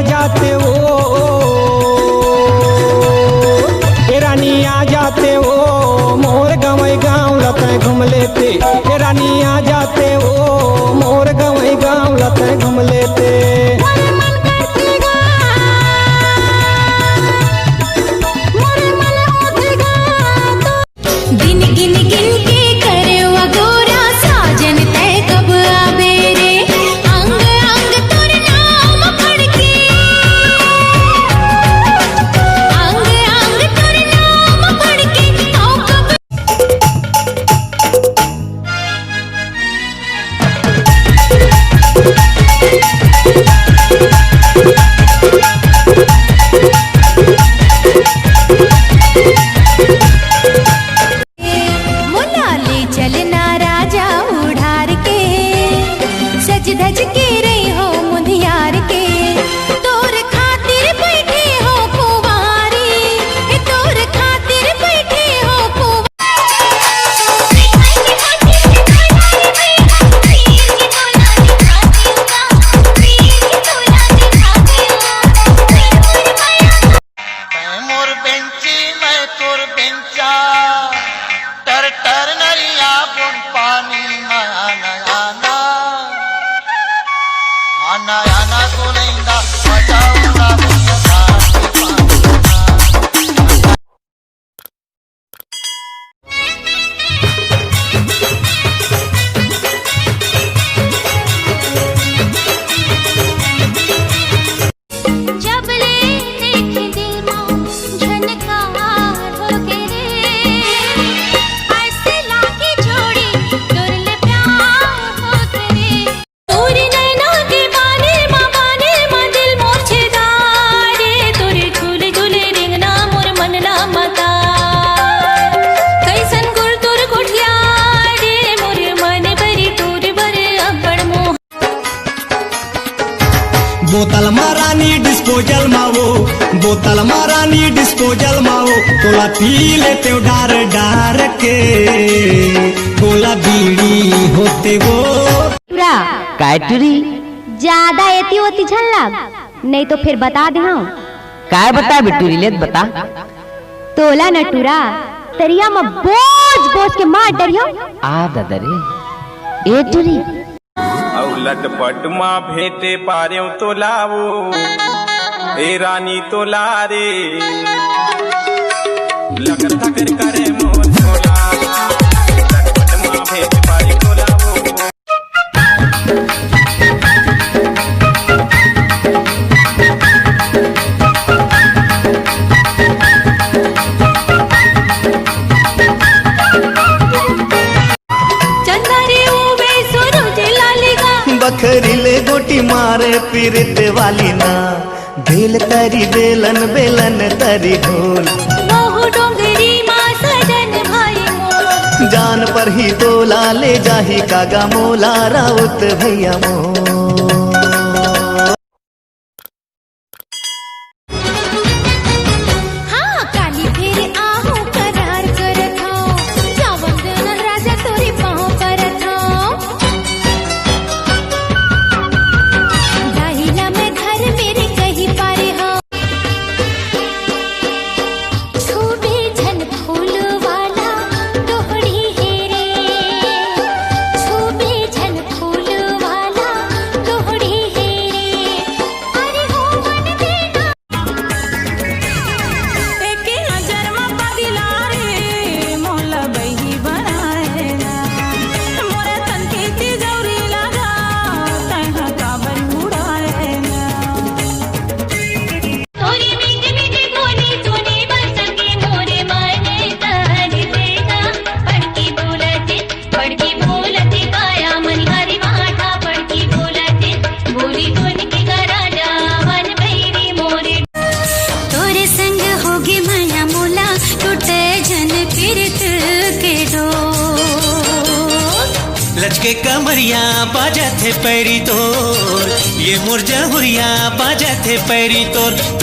जाते हो रानी आ जाते हो मोर गवई गाँव लते घूम लेते रानी आ जाते हो मोर गवई गाँव लते घूम लेते। धज के रही हो मुंदियार के तोर खातिर बैठे हो कुंवारी तोर खातिर बैठे हो मोर बेंची मैं तोर बेंचा टर टर नरिया बुन पानी आना आना आना आना गोलेंदा बजाऊंगा बोतल मारानी डिस्पोजल मावो बोतल मारानी डिस्पोजल मावो तोला पी लेते डार डार के बोला बीड़ी होते वो काटरी ज्यादा एती होती झल्ला नहीं तो फिर बता दे हाँ काय बता बिटूरी लेत बता तोला नटूरा तरिया में बोझ बोझ के मार डरियो आ ददरे ए टूरी औलट पट माँ भेटे पारे तो लावो ए रानी तो लारे लगन थकर करे मोर तोला औलट पट माँ भेटे पारे तो लावो। बखरीले गोटी मारे पीरित वाली ना बेल तरी बेलन बेलन तरी ढोल वो डोंगरी माँ सजन भाई मोर जान पर ही तोला ले जाही कागा मोला राउत भैया मोर। लचके कमरिया बाजा थे पैरी तोर ये मुरझा हुरिया बाजा थे पैरी तोर।